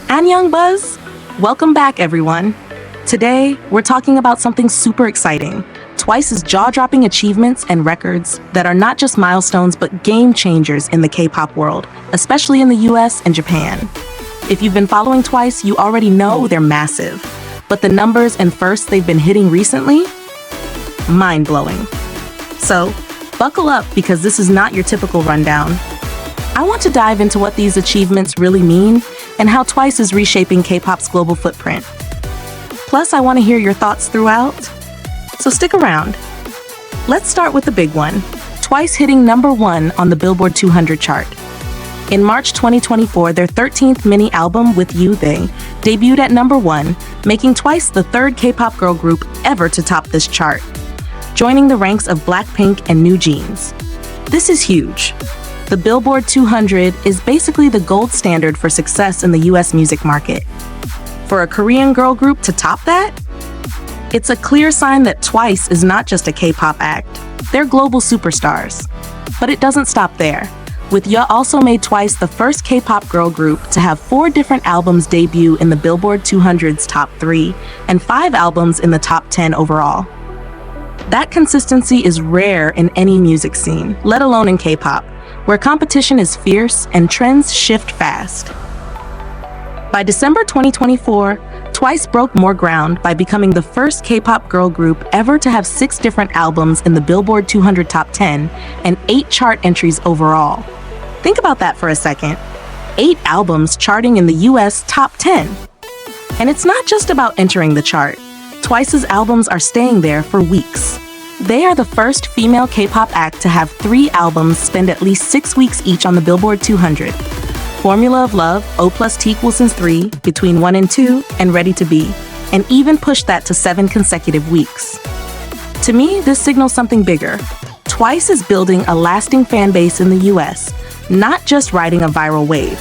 Annyeong Buzz! Welcome back, everyone. Today, we're talking about something super exciting. Twice's jaw-dropping achievements and records that are not just milestones but game changers in the K-pop world, especially in the US and Japan. If you've been following Twice, you already know they're massive. But the numbers and firsts they've been hitting recently? Mind-blowing. So, buckle up because this is not your typical rundown. I want to dive into what these achievements really mean and how Twice is reshaping K-pop's global footprint. Plus, I want to hear your thoughts throughout. So stick around. Let's start with the big one. Twice hitting #1 on the Billboard 200 chart. In March 2024, their 13th mini album, With You They, debuted at #1, making Twice the third K-pop girl group ever to top this chart, joining the ranks of Blackpink and New Jeans. This is huge. The Billboard 200 is basically the gold standard for success in the US music market. For a Korean girl group to top that? It's a clear sign that Twice is not just a K-pop act. They're global superstars. But it doesn't stop there. With Ya also made Twice the first K-pop girl group to have 4 different albums debut in the Billboard 200's top 3 and 5 albums in the top 10 overall. That consistency is rare in any music scene, let alone in K-pop, where competition is fierce and trends shift fast. By December 2024, Twice broke more ground by becoming the first K-pop girl group ever to have 6 different albums in the Billboard 200 Top 10 and 8 chart entries overall. Think about that for a second. 8 albums charting in the US Top 10. And it's not just about entering the chart. Twice's albums are staying there for weeks. They are the first female K-pop act to have 3 albums spend at least 6 weeks each on the Billboard 200. Formula of Love, O+T=3, Between 1 and 2, and Ready to Be, and even pushed that to 7 consecutive weeks. To me, this signals something bigger. Twice is building a lasting fan base in the US, not just riding a viral wave.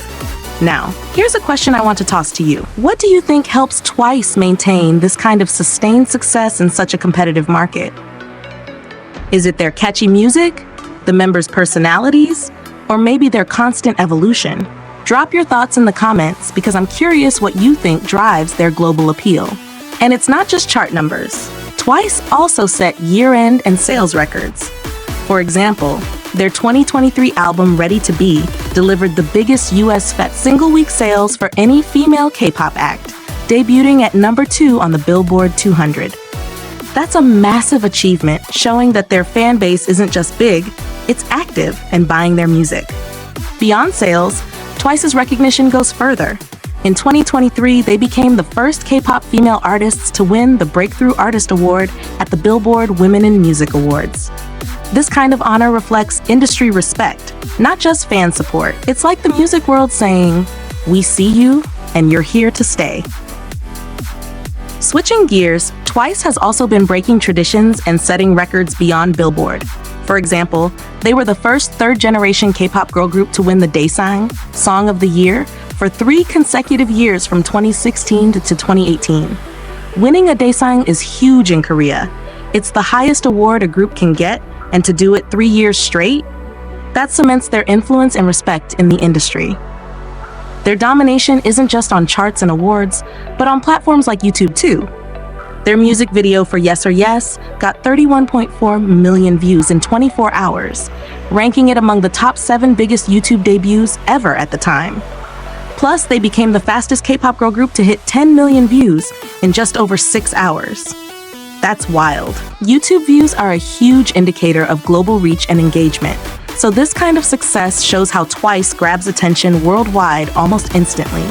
Now, here's a question I want to toss to you. What do you think helps Twice maintain this kind of sustained success in such a competitive market? Is it their catchy music, the members' personalities, or maybe their constant evolution? Drop your thoughts in the comments because I'm curious what you think drives their global appeal. And it's not just chart numbers. Twice also set year-end and sales records. For example, their 2023 album Ready to Be delivered the biggest US FET single-week sales for any female K-pop act, debuting at #2 on the Billboard 200. That's a massive achievement, showing that their fan base isn't just big, it's active and buying their music. Beyond sales, Twice's recognition goes further. In 2023, they became the first K-pop female artists to win the Breakthrough Artist Award at the Billboard Women in Music Awards. This kind of honor reflects industry respect, not just fan support. It's like the music world saying, "We see you, and you're here to stay." Switching gears, Twice has also been breaking traditions and setting records beyond Billboard. For example, they were the first third-generation K-pop girl group to win the Daesang Song of the Year for 3 consecutive years from 2016 to 2018. Winning a Daesang is huge in Korea. It's the highest award a group can get, and to do it 3 years straight, that cements their influence and respect in the industry. Their domination isn't just on charts and awards, but on platforms like YouTube too. Their music video for Yes or Yes got 31.4 million views in 24 hours, ranking it among the top 7 biggest YouTube debuts ever at the time. Plus, they became the fastest K-pop girl group to hit 10 million views in just over 6 hours. That's wild. YouTube views are a huge indicator of global reach and engagement, so this kind of success shows how Twice grabs attention worldwide almost instantly.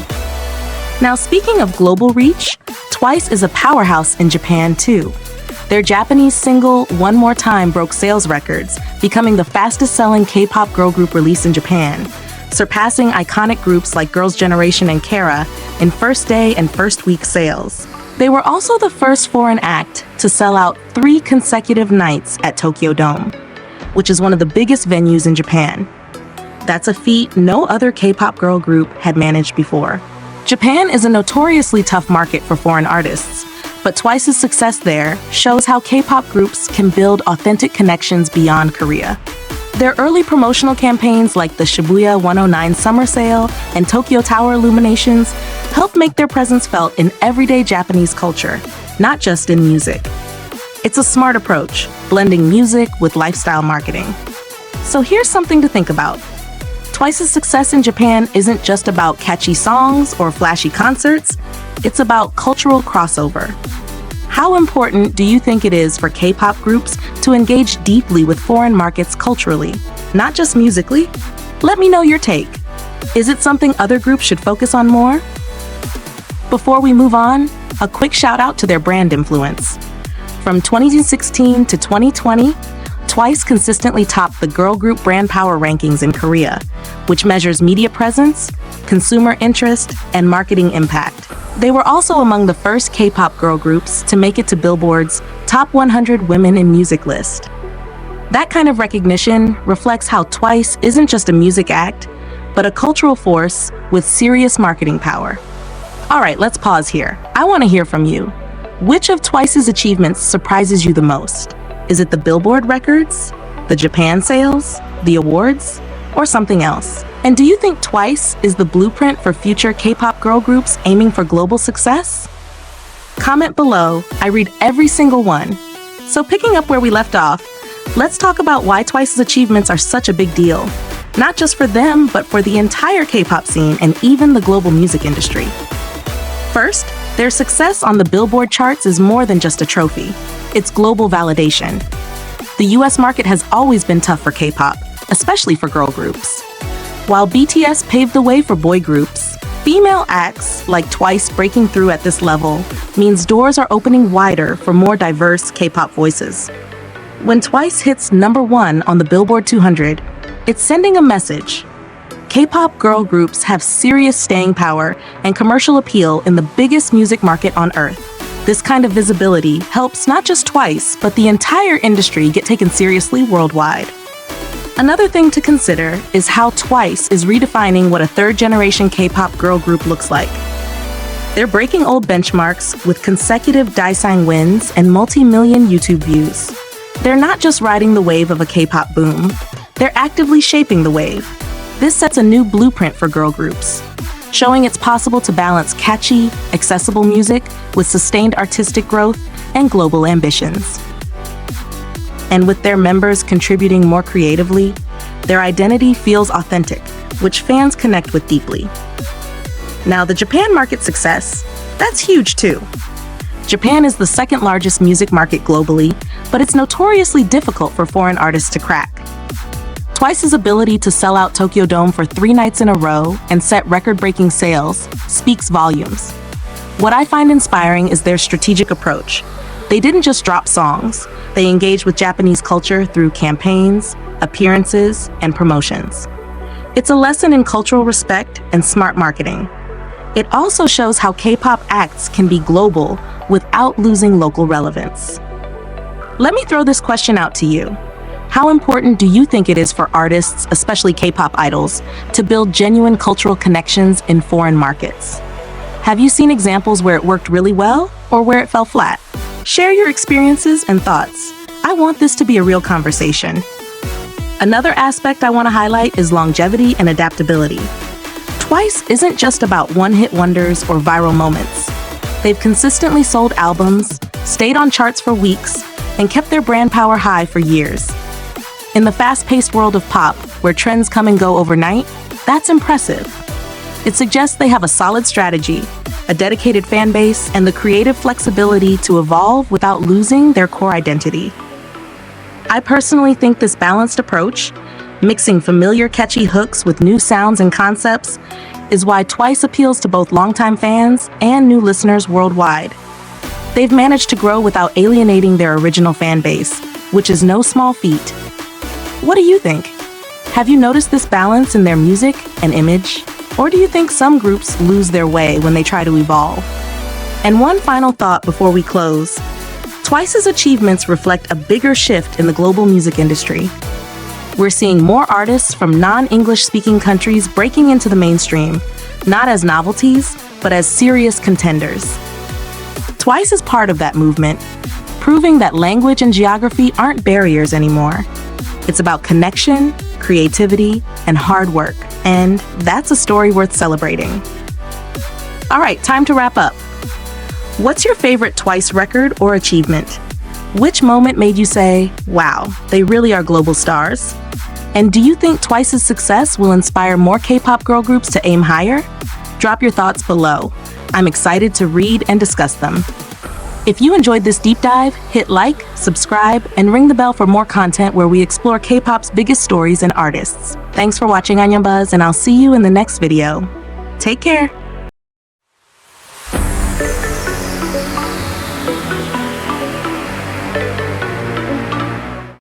Now, speaking of global reach, Twice is a powerhouse in Japan too. Their Japanese single, One More Time, broke sales records, becoming the fastest-selling K-pop girl group release in Japan, surpassing iconic groups like Girls' Generation and Kara in first-day and first-week sales. They were also the first foreign act to sell out 3 consecutive nights at Tokyo Dome, which is one of the biggest venues in Japan. That's a feat no other K-pop girl group had managed before. Japan is a notoriously tough market for foreign artists, but Twice's success there shows how K-pop groups can build authentic connections beyond Korea. Their early promotional campaigns like the Shibuya 109 Summer Sale and Tokyo Tower illuminations helped make their presence felt in everyday Japanese culture, not just in music. It's a smart approach, blending music with lifestyle marketing. So here's something to think about. Twice's success in Japan isn't just about catchy songs or flashy concerts, it's about cultural crossover. How important do you think it is for K-pop groups to engage deeply with foreign markets culturally, not just musically? Let me know your take. Is it something other groups should focus on more? Before we move on, a quick shout out to their brand influence. From 2016 to 2020, Twice consistently topped the girl group brand power rankings in Korea, which measures media presence, consumer interest, and marketing impact. They were also among the first K-pop girl groups to make it to Billboard's Top 100 Women in Music list. That kind of recognition reflects how Twice isn't just a music act, but a cultural force with serious marketing power. All right, let's pause here. I want to hear from you. Which of Twice's achievements surprises you the most? Is it the Billboard records, the Japan sales, the awards, or something else? And do you think Twice is the blueprint for future K-pop girl groups aiming for global success? Comment below, I read every single one. So picking up where we left off, let's talk about why Twice's achievements are such a big deal. Not just for them, but for the entire K-pop scene and even the global music industry. First, their success on the Billboard charts is more than just a trophy. It's global validation. The US market has always been tough for K-pop, especially for girl groups. While BTS paved the way for boy groups, female acts like Twice breaking through at this level means doors are opening wider for more diverse K-pop voices. When Twice hits #1 on the Billboard 200, it's sending a message. K-pop girl groups have serious staying power and commercial appeal in the biggest music market on Earth. This kind of visibility helps not just Twice, but the entire industry get taken seriously worldwide. Another thing to consider is how Twice is redefining what a third-generation K-pop girl group looks like. They're breaking old benchmarks with consecutive Daesang wins and multi-million YouTube views. They're not just riding the wave of a K-pop boom, they're actively shaping the wave. This sets a new blueprint for girl groups, showing it's possible to balance catchy, accessible music with sustained artistic growth and global ambitions. And with their members contributing more creatively, their identity feels authentic, which fans connect with deeply. Now, the Japan market success, that's huge too. Japan is the second largest music market globally, but it's notoriously difficult for foreign artists to crack. Twice's ability to sell out Tokyo Dome for 3 nights in a row and set record-breaking sales speaks volumes. What I find inspiring is their strategic approach. They didn't just drop songs, they engaged with Japanese culture through campaigns, appearances, and promotions. It's a lesson in cultural respect and smart marketing. It also shows how K-pop acts can be global without losing local relevance. Let me throw this question out to you. How important do you think it is for artists, especially K-pop idols, to build genuine cultural connections in foreign markets? Have you seen examples where it worked really well or where it fell flat? Share your experiences and thoughts. I want this to be a real conversation. Another aspect I want to highlight is longevity and adaptability. Twice isn't just about one-hit wonders or viral moments. They've consistently sold albums, stayed on charts for weeks, and kept their brand power high for years. In the fast-paced world of pop, where trends come and go overnight, that's impressive. It suggests they have a solid strategy, a dedicated fan base, and the creative flexibility to evolve without losing their core identity. I personally think this balanced approach, mixing familiar catchy hooks with new sounds and concepts, is why Twice appeals to both longtime fans and new listeners worldwide. They've managed to grow without alienating their original fan base, which is no small feat. What do you think? Have you noticed this balance in their music and image? Or do you think some groups lose their way when they try to evolve? And one final thought before we close. Twice's achievements reflect a bigger shift in the global music industry. We're seeing more artists from non-English speaking countries breaking into the mainstream, not as novelties, but as serious contenders. Twice is part of that movement, proving that language and geography aren't barriers anymore. It's about connection, creativity, and hard work. And that's a story worth celebrating. All right, time to wrap up. What's your favorite Twice record or achievement? Which moment made you say, wow, they really are global stars? And do you think Twice's success will inspire more K-pop girl groups to aim higher? Drop your thoughts below. I'm excited to read and discuss them. If you enjoyed this deep dive, hit like, subscribe, and ring the bell for more content where we explore K-pop's biggest stories and artists. Thanks for watching Onion Buzz, and I'll see you in the next video. Take care.